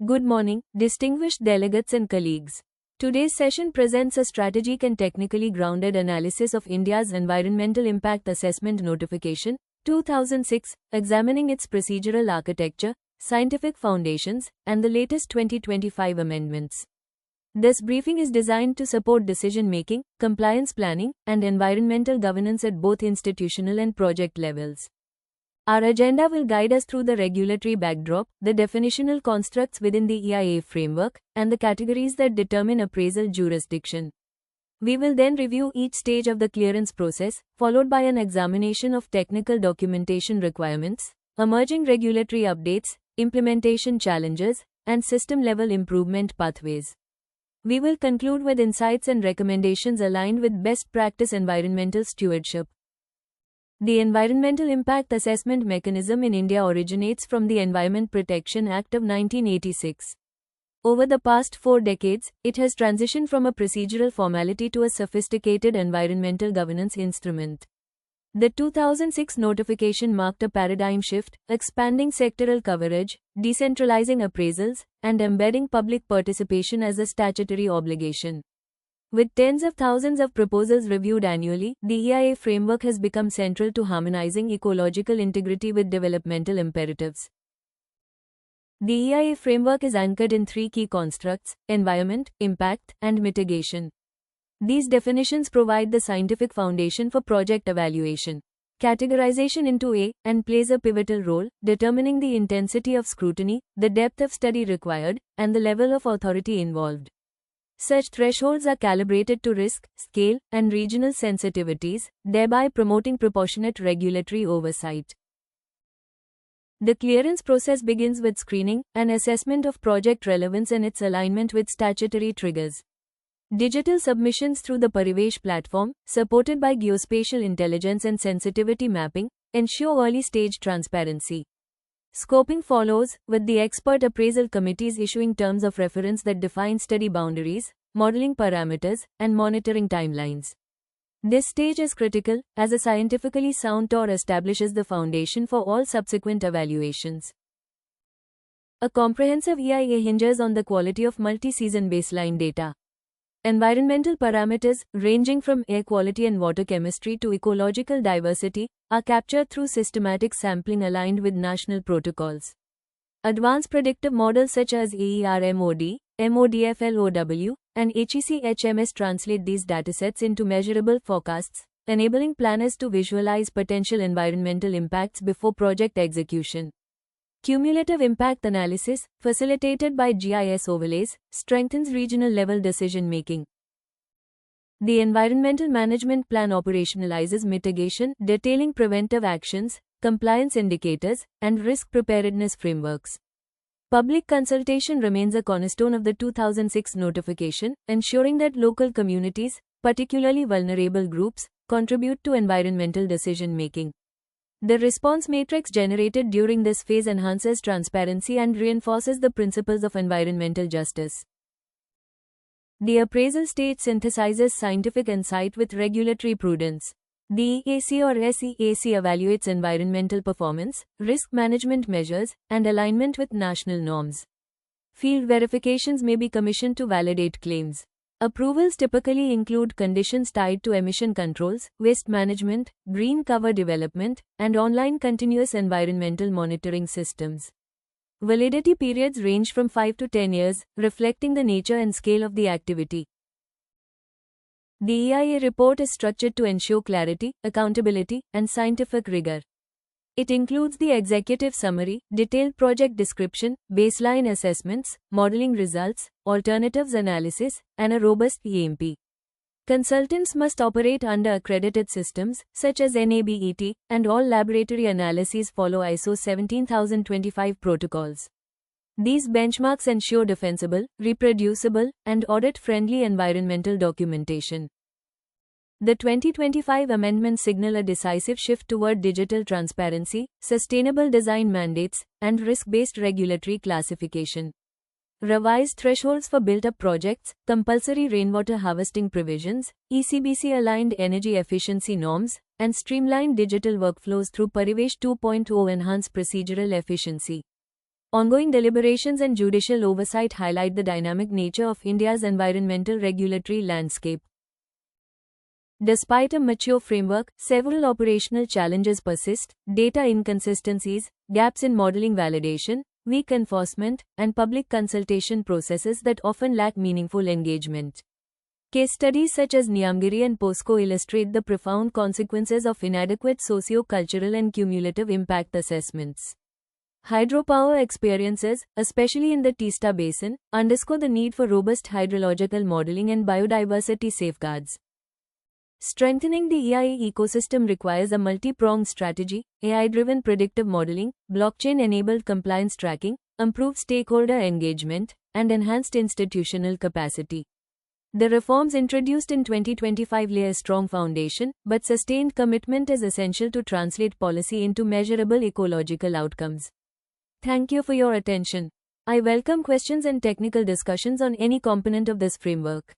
Good morning, distinguished delegates and colleagues. Today's session presents a strategic and technically grounded analysis of India's Environmental Impact Assessment Notification 2006, examining its procedural architecture, scientific foundations, and the latest 2025 amendments. This briefing is designed to support decision-making, compliance planning, and environmental governance at both institutional and project levels. Our agenda will guide us through the regulatory backdrop, the definitional constructs within the EIA framework, and the categories that determine appraisal jurisdiction. We will then review each stage of the clearance process, followed by an examination of technical documentation requirements, emerging regulatory updates, implementation challenges, and system-level improvement pathways. We will conclude with insights and recommendations aligned with best practice environmental stewardship. The Environmental Impact Assessment mechanism in India originates from the Environment Protection Act of 1986. Over the past 4 decades, it has transitioned from a procedural formality to a sophisticated environmental governance instrument. The 2006 notification marked a paradigm shift, expanding sectoral coverage, decentralizing appraisals, and embedding public participation as a statutory obligation. With tens of thousands of proposals reviewed annually, the EIA framework has become central to harmonizing ecological integrity with developmental imperatives. The EIA framework is anchored in 3 key constructs: environment, impact, and mitigation. These definitions provide the scientific foundation for project evaluation. Categorization into A and plays a pivotal role, determining the intensity of scrutiny, the depth of study required, and the level of authority involved. Such thresholds are calibrated to risk, scale, and regional sensitivities, thereby promoting proportionate regulatory oversight. The clearance process begins with screening, an assessment of project relevance and its alignment with statutory triggers. Digital submissions through the Parivesh platform, supported by geospatial intelligence and sensitivity mapping, ensure early-stage transparency. Scoping follows, with the expert appraisal committees issuing terms of reference that define study boundaries, modeling parameters, and monitoring timelines. This stage is critical, as a scientifically sound TOR establishes the foundation for all subsequent evaluations. A comprehensive EIA hinges on the quality of multi-season baseline data. Environmental parameters, ranging from air quality and water chemistry to ecological diversity, are captured through systematic sampling aligned with national protocols. Advanced predictive models such as AER-MOD, MODFLOW, and HEC-HMS translate these datasets into measurable forecasts, enabling planners to visualize potential environmental impacts before project execution. Cumulative impact analysis, facilitated by GIS overlays, strengthens regional-level decision-making. The Environmental Management Plan operationalizes mitigation, detailing preventive actions, compliance indicators, and risk preparedness frameworks. Public consultation remains a cornerstone of the 2006 notification, ensuring that local communities, particularly vulnerable groups, contribute to environmental decision-making. The response matrix generated during this phase enhances transparency and reinforces the principles of environmental justice. The appraisal stage synthesizes scientific insight with regulatory prudence. The EAC or SEAC evaluates environmental performance, risk management measures, and alignment with national norms. Field verifications may be commissioned to validate claims. Approvals typically include conditions tied to emission controls, waste management, green cover development, and online continuous environmental monitoring systems. Validity periods range from 5 to 10 years, reflecting the nature and scale of the activity. The EIA report is structured to ensure clarity, accountability, and scientific rigor. It includes the executive summary, detailed project description, baseline assessments, modeling results, alternatives analysis, and a robust EMP. Consultants must operate under accredited systems, such as NABET, and all laboratory analyses follow ISO 17025 protocols. These benchmarks ensure defensible, reproducible, and audit-friendly environmental documentation. The 2025 amendments signal a decisive shift toward digital transparency, sustainable design mandates, and risk-based regulatory classification. Revised thresholds for built-up projects, compulsory rainwater harvesting provisions, ECBC-aligned energy efficiency norms, and streamlined digital workflows through Parivesh 2.0 enhance procedural efficiency. Ongoing deliberations and judicial oversight highlight the dynamic nature of India's environmental regulatory landscape. Despite a mature framework, several operational challenges persist: data inconsistencies, gaps in modeling validation, weak enforcement, and public consultation processes that often lack meaningful engagement. Case studies such as Niamgiri and POSCO illustrate the profound consequences of inadequate socio-cultural and cumulative impact assessments. Hydropower experiences, especially in the Teesta Basin, underscore the need for robust hydrological modeling and biodiversity safeguards. Strengthening the EIA ecosystem requires a multi-pronged strategy: AI-driven predictive modeling, blockchain-enabled compliance tracking, improved stakeholder engagement, and enhanced institutional capacity. The reforms introduced in 2025 lay a strong foundation, but sustained commitment is essential to translate policy into measurable ecological outcomes. Thank you for your attention. I welcome questions and technical discussions on any component of this framework.